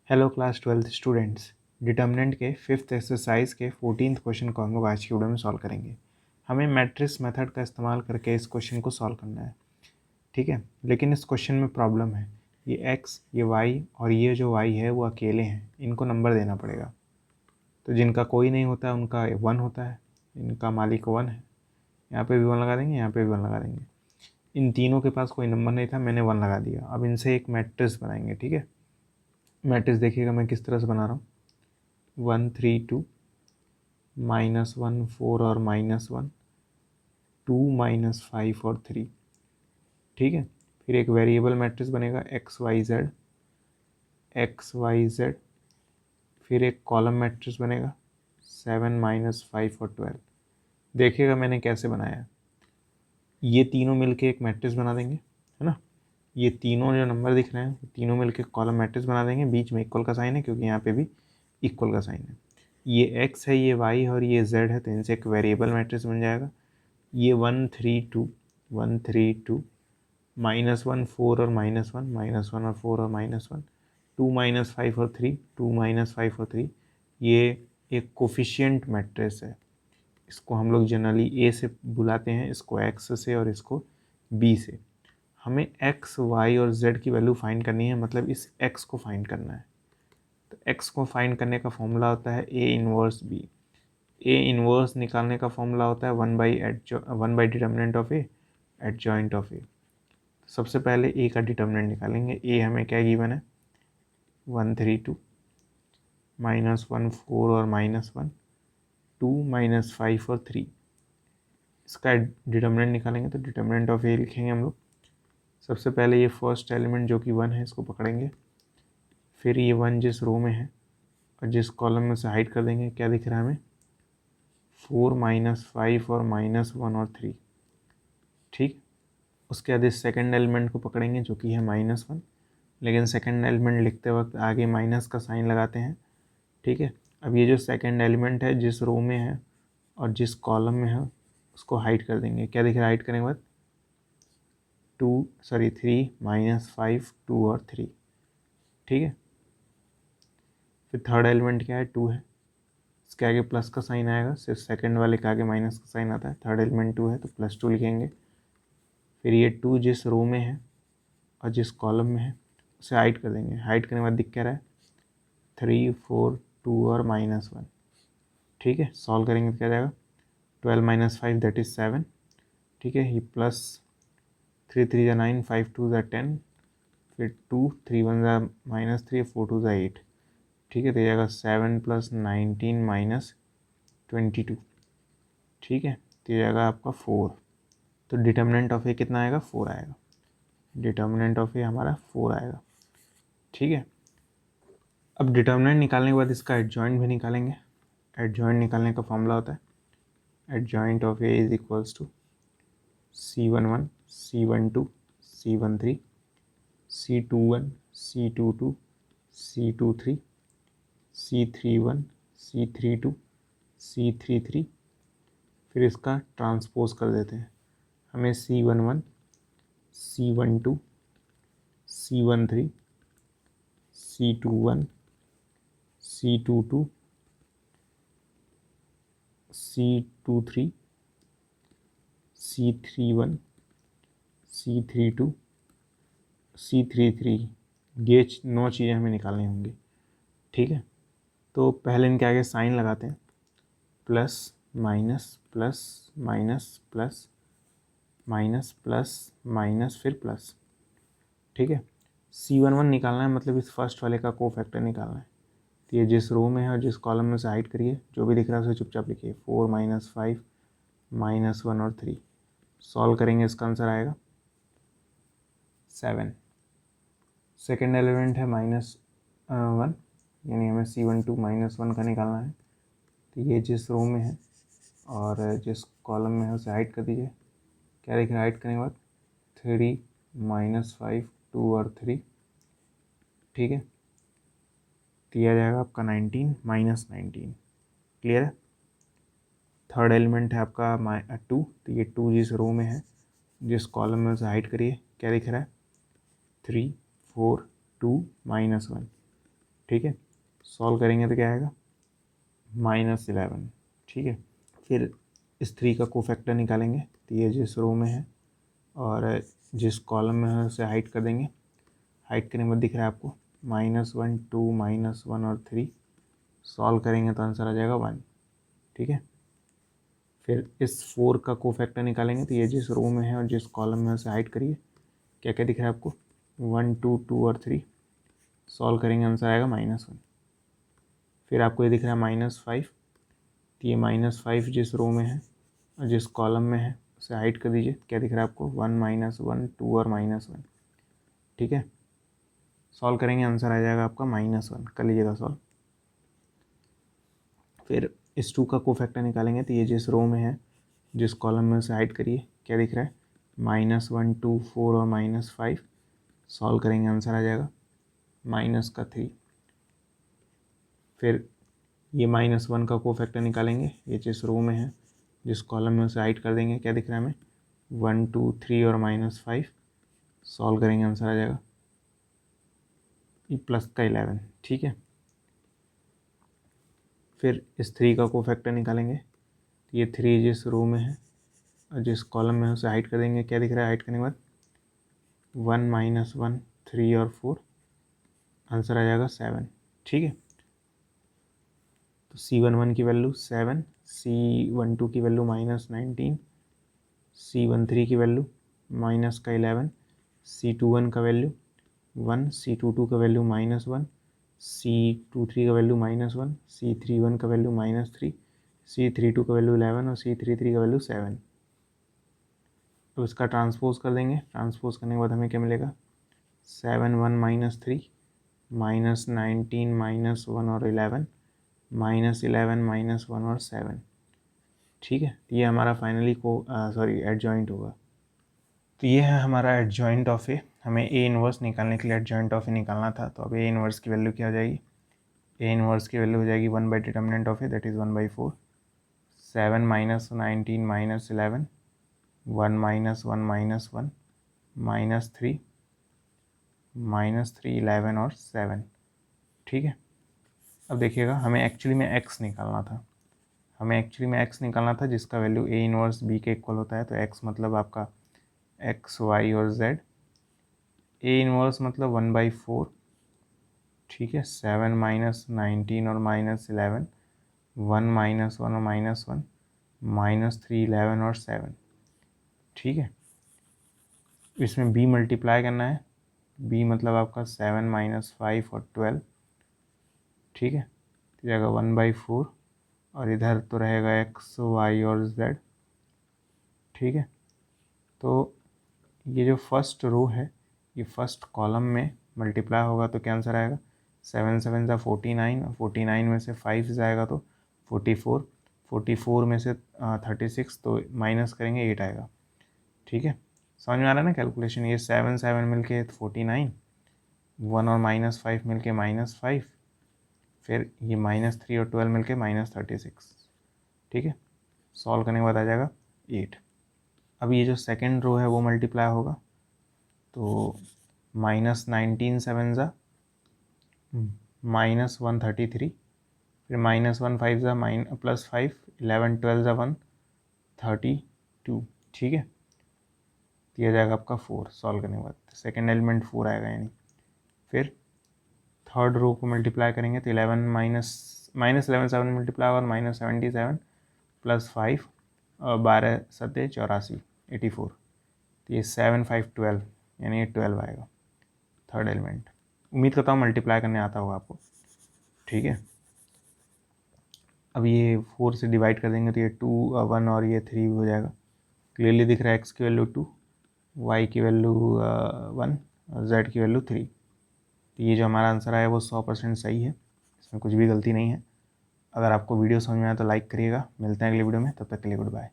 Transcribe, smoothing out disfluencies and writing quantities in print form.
Hello class 12th students. Determinant के 5th exercise के 14th question को हम लोग आज की वीडियो में सॉल्व करेंगे। हमें मैट्रिक्स मेथड का इस्तेमाल करके इस क्वेश्चन को सॉल्व करना है, ठीक है। लेकिन इस क्वेश्चन में प्रॉब्लम है, ये x, ये y और ये जो y है वो अकेले हैं, इनको नंबर देना पड़ेगा। तो जिनका कोई नहीं होता है उनका 1 होता है, इनका मालिक 1 है। यहाँ पे भी 1 लगा देंगे, यहाँ पे भी 1 लगा देंगे। इन तीनों के पास कोई नंबर नहीं था, मैंने 1 लगा दिया। अब इनसे एक मैट्रिक्स बनाएंगे, ठीक है। मैट्रिक्स देखिएगा मैं किस तरह से बना रहा हूँ। 1 3 2 -1 4 और -1 2 -5 और 3, ठीक है। फिर एक वेरिएबल मैट्रिक्स बनेगा एक्स वाई जेड। फिर एक कॉलम मैट्रिक्स बनेगा 7 -5 और 12। देखिएगा मैंने कैसे बनाया। ये तीनों मिलके एक मैट्रिक्स बना देंगे, है ना। ये तीनों जो नंबर दिख रहे हैं तीनों मिलके कॉलम मैट्रिक्स बना देंगे। बीच में इक्वल का साइन है क्योंकि यहाँ पे भी इक्वल का साइन है। ये एक्स है, ये वाई और ये जेड है, तो इनसे एक वेरिएबल मैट्रिक्स बन जाएगा। ये 1 3 2 -1 4 और -1 -1 और 4 और -1 2 -5 और 3 2 -5 और 3। ये एक कोफिशिएंट मैट्रिक्स है। इसको हम लोग जनरली ए से बुलाते हैं, इसको एक्स से और इसको बी से। हमें एक्स वाई और जेड की वैल्यू फाइंड करनी है, मतलब इस एक्स को फाइंड करना है। तो एक्स को फाइंड करने का फॉर्मूला होता है A inverse B. A inverse निकालने का फॉर्मूला होता है 1 by determinant of A adjoint of A. सबसे पहले ए का डिटर्मिनेंट निकालेंगे। ए हमें क्या गिवन है, 1 3 2 -1 4 और -1 2 -5 और 3। इसका डिटर्मिनेंट निकालेंगे तो डिटर्मिनेंट ऑफ ए लिखेंगे हम लोग। सबसे पहले ये फर्स्ट एलिमेंट जो कि 1 है इसको पकड़ेंगे। फिर ये 1 जिस रो में है और जिस कॉलम में से हाइड कर देंगे, क्या दिख रहा है हमें, 4 -5 और -1 और 3, ठीक। उसके बाद इस सेकेंड एलिमेंट को पकड़ेंगे जो कि है -1, लेकिन सेकेंड एलिमेंट लिखते वक्त आगे माइनस का साइन लगाते हैं, ठीक है। अब ये जो सेकेंड एलिमेंट है जिस रो में है और जिस कॉलम में है उसको हाइड कर देंगे। क्या दिख रहा है हाइड करने के बाद, 3 -5 2 और 3, ठीक है। फिर थर्ड एलिमेंट क्या है, 2 है, इसके आगे प्लस का साइन आएगा, सिर्फ सेकेंड वाले के आगे माइनस का साइन आता है। थर्ड एलिमेंट 2 है तो +2 लिखेंगे। फिर ये 2 जिस रो में है और जिस कॉलम में है उसे हाइड कर देंगे। हाइड करने के बाद दिख क्या रहा है, 3 4 2 और -1, ठीक है। सॉल्व करेंगे तो क्या जाएगा, 12 -5 दैट इज़ 7, ठीक है। ये प्लस 3 3 = 9 5 2 = 10, फिर 2 3 1 = -3 4 2 = 8, ठीक है। तो जाएगा 7 + 19 - 22, ठीक है। तो ये जाएगा आपका 4। तो डिटर्मिनेंट ऑफ ए कितना आएगा, 4 आएगा। डिटर्मिनेंट ऑफ ए हमारा 4 आएगा, ठीक है। अब डिटर्मिनेंट निकालने के बाद इसका एडजॉइंट भी निकालेंगे। एडजॉइंट निकालने का फॉर्मूला होता है adjoint of A is equals to C11 C12 C13 C21 C22 C23 C31 C32 C33। फिर इसका ट्रांसपोज कर देते हैं। हमें C11 C12 C13 C21 C22 C23 C31 C32 C33, ये 9 चीज़ें हमें निकालनी होंगी, ठीक है। तो पहले इनके आगे साइन लगाते हैं, plus minus plus minus plus minus plus minus फिर प्लस, ठीक है। C11 निकालना है, मतलब इस फर्स्ट वाले का कोफैक्टर निकालना है। तो ये जिस रो में है और जिस कॉलम में से हाइड करिए, जो भी दिख रहा है उसे चुपचाप लिखिए। 4 -5 -1 और 3। सॉल्व करेंगे, इसका आंसर आएगा 7। सेकेंड एलिमेंट है -1, यानी हमें C12 -1 का निकालना है। तो ये जिस रो में है और जिस कॉलम में है उसे हाइड कर दीजिए। क्या दिख रहा है हाइड करने के बाद, 3 -5 2 और 3, ठीक है। दिया जाएगा आपका 19 -19, क्लियर है। थर्ड एलिमेंट है आपका 2, तो ये 2 जिस रो में है जिस कॉलम में उसे हाइड करिए। क्या दिख रहा है, 3 4 2 -1, ठीक है। सॉल्व करेंगे तो क्या आएगा, -11, ठीक है। फिर इस 3 का कोफैक्टर निकालेंगे, तो ये जिस रो में है और जिस कॉलम में है उसे हाइड कर देंगे। हाइड करने के बाद दिख रहा है आपको -1, 2, -1 और 3। सॉल्व करेंगे तो आंसर आ जाएगा 1, ठीक है। फिर इस 4 का कोफैक्टर निकालेंगे, तो ये जिस रो में है और जिस कॉलम में उसे हाइड करिए। क्या क्या दिख रहा है आपको, 1, 2, 2 और 3। सॉल्व करेंगे आंसर आएगा -1। फिर आपको ये दिख रहा है -5, तो ये -5 जिस रो में है और जिस कॉलम में है उसे हाइड कर दीजिए। क्या दिख रहा है आपको, 1, -1, 2 और -1, ठीक है। सॉल्व करेंगे आंसर आ जाएगा आपका -1, कर लीजिएगा सॉल्व। फिर इस 2 का कोफैक्टर निकालेंगे, तो ये जिस रो में है जिस कॉलम में उसे हाइड करिए। क्या दिख रहा है, -1, 2, 4 और -5। सॉल्व करेंगे आंसर आ जाएगा -3। फिर ये -1 का कोफैक्टर निकालेंगे, ये जिस रो में है जिस कॉलम में उसे हाइड कर देंगे। क्या दिख रहा है हमें, 1, 2, 3 और -5। सॉल्व करेंगे आंसर आ जाएगा ये +11, ठीक है। फिर इस 3 का कोफैक्टर निकालेंगे, तो ये 3 जिस रो में है और जिस कॉलम में उसे हाइड कर देंगे। क्या दिख रहा है हाइड करने के बाद, 1, -1, 3 और 4। आंसर आ जाएगा 7, ठीक है। तो C11 की वैल्यू 7, C12 की वैल्यू -19, C13 की वैल्यू -11, C21 का वैल्यू 1, C22 का वैल्यू -1, C23 का वैल्यू -1, C31 का वैल्यू -3, C32 का वैल्यू 11 और C33 का वैल्यू 7। तो इसका ट्रांसपोज कर देंगे। ट्रांसपोज करने के बाद हमें क्या मिलेगा, 7, 1, -3, -19, -1 और 11, -11, -1 और 7, ठीक है। ये हमारा फाइनली एडजॉइंट होगा। तो ये है हमारा एडजॉइंट ऑफ ए। हमें ए इनवर्स निकालने के लिए एडजॉइंट ऑफ ए निकालना था। तो अब ए इनवर्स की वैल्यू क्या हो जाएगी, ए इनवर्स की वैल्यू हो जाएगी 1/डिटर्मिनेंट ऑफ ए, दैट इज़ 1/4। 7 -19 -11, 1 -1 -1, -3, -3, 11 और 7, ठीक है। अब देखिएगा, हमें एक्चुअली में x निकालना था, जिसका वैल्यू ए इनवर्स बी के इक्वल होता है। तो x मतलब आपका x, y और z। ए इनवर्स मतलब 1/4, ठीक है। 7 -19 और -11, 1 -1 और -1, -3, 11 और 7, ठीक है। इसमें b मल्टीप्लाई करना है। b मतलब आपका 7 -5 और 12, ठीक है। तो जाएगा 1/4 और इधर तो रहेगा x, y और z, ठीक है। तो ये जो फर्स्ट रो है, ये फर्स्ट कॉलम में मल्टीप्लाई होगा तो क्या आंसर आएगा, 7 7 ज़ा 49 और 49 में से 5 जाएगा तो 44, 44 में से 36 तो माइनस करेंगे 8 आएगा, ठीक है। समझ में आ रहा है ना कैलकुलेशन। ये 7 7 मिल के 49, 1 और -5 मिल के -5, फिर ये -3 और 12 मिल के -36, ठीक है। सॉल्व करने के बाद आ जाएगा 8। अब ये जो सेकेंड रो है वो मल्टीप्लाई होगा, तो -19 7 ज़ा -133, फिर -1 5 ज़ा +5, 11 12 ज़ा 132, ठीक है। दिया जाएगा आपका 4। सॉल्व करने के बाद सेकेंड एलिमेंट 4 आएगा यानी। फिर थर्ड रो को मल्टीप्लाई करेंगे तो 11 -11 7 मल्टीप्लाई होगा, -77 +5 और 12 7 84, 84। तो ये 7 5 12 यानी ये 12 आएगा थर्ड एलिमेंट। उम्मीद करता हूँ मल्टीप्लाई करने आता होगा आपको, ठीक है। अब ये 4 से डिवाइड कर देंगे तो ये 2 1 और ये 3 हो जाएगा। क्लियरली दिख रहा है x की वैल्यू 2, y की वैल्यू 1 और z की वैल्यू 3। तो ये जो हमारा आंसर आया वो 100% सही है, इसमें कुछ भी गलती नहीं है। अगर आपको वीडियो समझ में आया तो लाइक करिएगा। मिलते हैं अगले वीडियो में, तब तक के लिए गुड बाय।